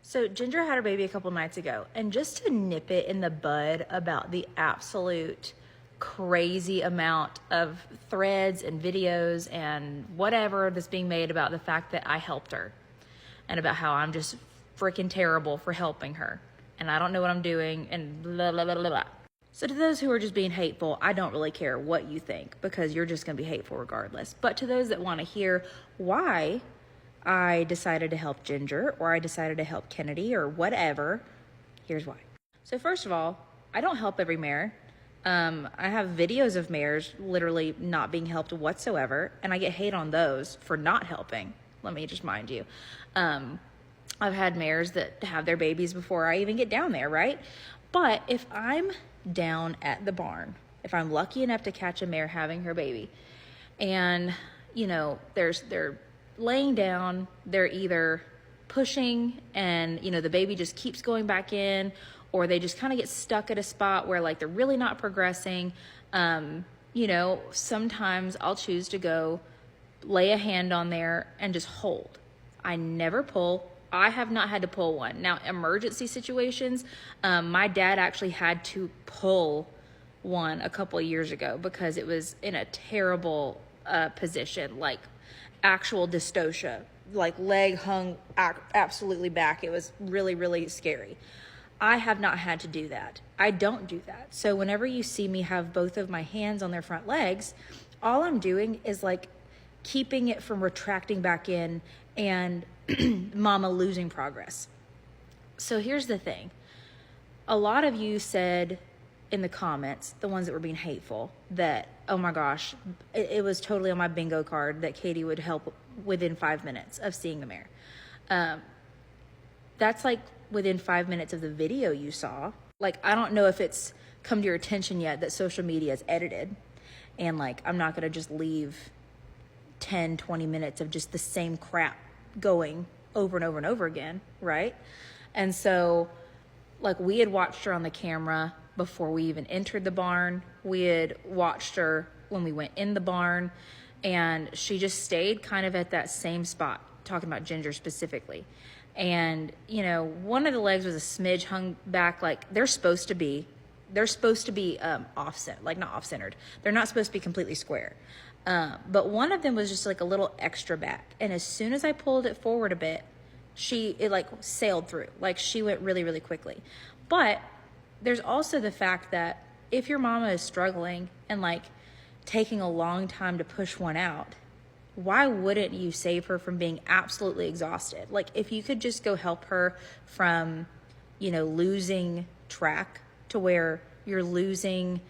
So Ginger had her baby a couple nights ago, and just to nip it in the bud about the absolute crazy amount of threads and videos and whatever that's being made about the fact that I helped her and about how I'm just freaking terrible for helping her and I don't know what I'm doing and blah, blah, blah, blah, blah. So to those who are just being hateful, I don't really care what you think because you're just going to be hateful regardless. But to those that want to hear why I decided to help Ginger or I decided to help Kennedy or whatever, here's why. So first of all, I don't help every mare. I have videos of mares literally not being helped whatsoever, and I get hate on those for not helping. Let me just mind you. I've had mares that have their babies before I even get down there, right? But if I'm down at the barn, if I'm lucky enough to catch a mare having her baby, and you know, they're laying down, they're either pushing and you know the baby just keeps going back in, or they just kind of get stuck at a spot where like they're really not progressing. You know, sometimes I'll choose to go lay a hand on there and just hold. I never pull. I have not had to pull one. Now, emergency situations, my dad actually had to pull one a couple of years ago because it was in a terrible position, like actual dystocia, like leg hung absolutely back. It was really, really scary. I have not had to do that. I don't do that. So whenever you see me have both of my hands on their front legs, all I'm doing is like keeping it from retracting back in and mama losing progress. So here's the thing. A lot of you said in the comments, the ones that were being hateful, that, oh my gosh, it was totally on my bingo card that Katie would help within 5 minutes of seeing the mare. That's like within 5 minutes of the video you saw. Like, I don't know if it's come to your attention yet that social media is edited. And like, I'm not gonna just leave 10, 20 minutes of just the same crap going over and over and over again, right? And so like we had watched her on the camera before we even entered the barn. We had watched her when we went in the barn, and she just stayed kind of at that same spot, talking about Ginger specifically. And, you know, one of the legs was a smidge hung back, like they're supposed to be off-centered, like not off-centered. They're not supposed to be completely square. But one of them was just like a little extra back. And as soon as I pulled it forward a bit, it like sailed through, like she went really, really quickly. But there's also the fact that if your mama is struggling and like taking a long time to push one out, why wouldn't you save her from being absolutely exhausted? Like if you could just go help her from, you know, losing track to where you're losing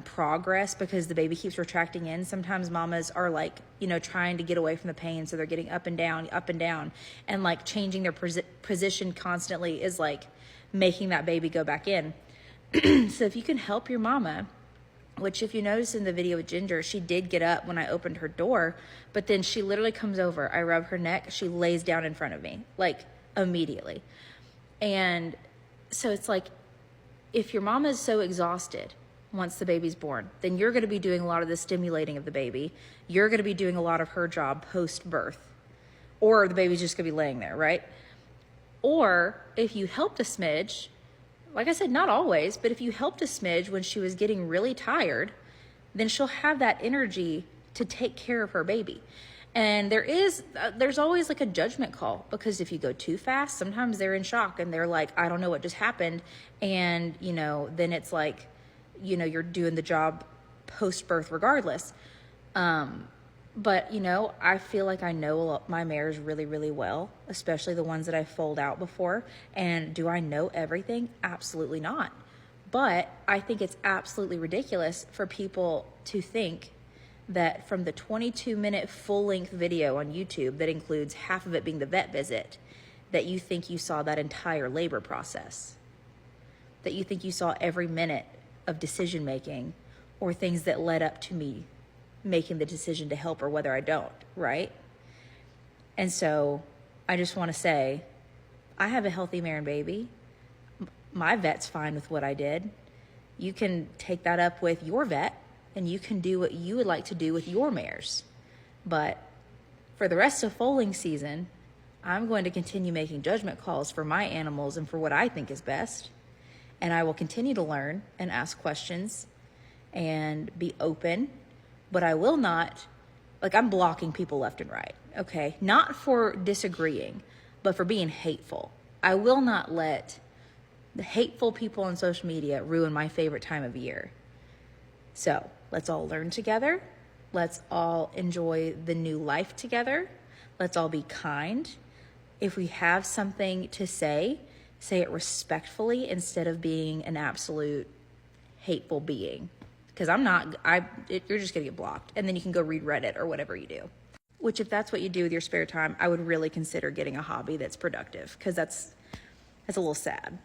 progress because the baby keeps retracting in. Sometimes mamas are like, you know, trying to get away from the pain, so they're getting up and down, and like changing their position constantly is like making that baby go back in. So if you can help your mama, which if you notice in the video with Ginger, she did get up when I opened her door, but then she literally comes over, I rub her neck, she lays down in front of me, like immediately. And so it's like, if your mama is so exhausted once the baby's born, then you're going to be doing a lot of the stimulating of the baby. You're going to be doing a lot of her job post-birth, or the baby's just going to be laying there, right? Or if you helped a smidge, like I said, not always, but if you helped a smidge when she was getting really tired, then she'll have that energy to take care of her baby. And there's always like a judgment call, because if you go too fast, sometimes they're in shock and they're like, I don't know what just happened. And, you know, then it's like, you know, you're doing the job post-birth regardless. But, you know, I feel like I know my mares really, really well, especially the ones that I foaled out before. And do I know everything? Absolutely not. But I think it's absolutely ridiculous for people to think that from the 22-minute full-length video on YouTube that includes half of it being the vet visit, that you think you saw that entire labor process, that you think you saw every minute of decision making or things that led up to me making the decision to help her whether I don't, right? And so I just want to say, I have a healthy mare and baby. My vet's fine with what I did. You can take that up with your vet and you can do what you would like to do with your mares. But for the rest of foaling season, I'm going to continue making judgment calls for my animals and for what I think is best. And I will continue to learn and ask questions and be open, but I will not, like, I'm blocking people left and right, okay? Not for disagreeing, but for being hateful. I will not let the hateful people on social media ruin my favorite time of year. So let's all learn together. Let's all enjoy the new life together. Let's all be kind. If we have something to say it respectfully instead of being an absolute hateful being. Because you're just going to get blocked. And then you can go read Reddit or whatever you do. Which, if that's what you do with your spare time, I would really consider getting a hobby that's productive. Because that's a little sad.